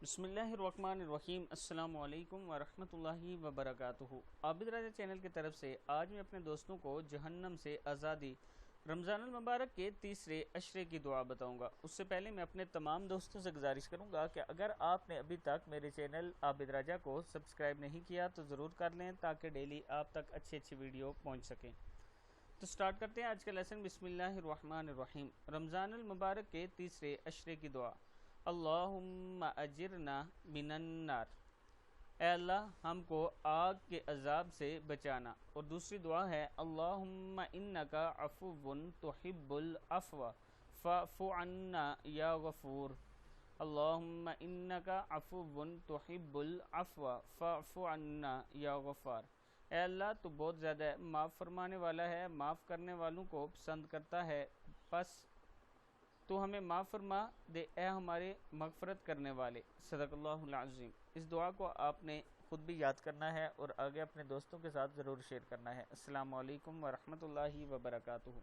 بسم اللہ الرحمن الرحیم۔ السلام علیکم ورحمۃ اللہ وبرکاتہ۔ عابد راجہ چینل کی طرف سے آج میں اپنے دوستوں کو جہنم سے آزادی رمضان المبارک کے تیسرے عشرے کی دعا بتاؤں گا۔ اس سے پہلے میں اپنے تمام دوستوں سے گزارش کروں گا کہ اگر آپ نے ابھی تک میرے چینل عابد راجہ کو سبسکرائب نہیں کیا تو ضرور کر لیں تاکہ ڈیلی آپ تک اچھی ویڈیو پہنچ سکیں۔ تو سٹارٹ کرتے ہیں آج کا لیسن۔ بسم اللہ الرحمن الرحیم۔ رمضان المبارک کے تیسرے عشرے کی دعا۔ اللہم اجرنا من النار، اے اللہ ہم کو آگ کے عذاب سے بچانا۔ اور دوسری دعا ہے اللہم انکا عفو تحب العفو فاعف عنا یا غفور۔ اللہم انکا عفو تحب العفو فاعف عنا یا غفار۔ اے اللہ تو بہت زیادہ معاف فرمانے والا ہے، معاف کرنے والوں کو پسند کرتا ہے، پس تو ہمیں معاف فرما دے اے ہمارے مغفرت کرنے والے۔ صدق اللہ العظیم۔ اس دعا کو آپ نے خود بھی یاد کرنا ہے اور آگے اپنے دوستوں کے ساتھ ضرور شیئر کرنا ہے۔ السلام علیکم ورحمۃ اللہ وبرکاتہ۔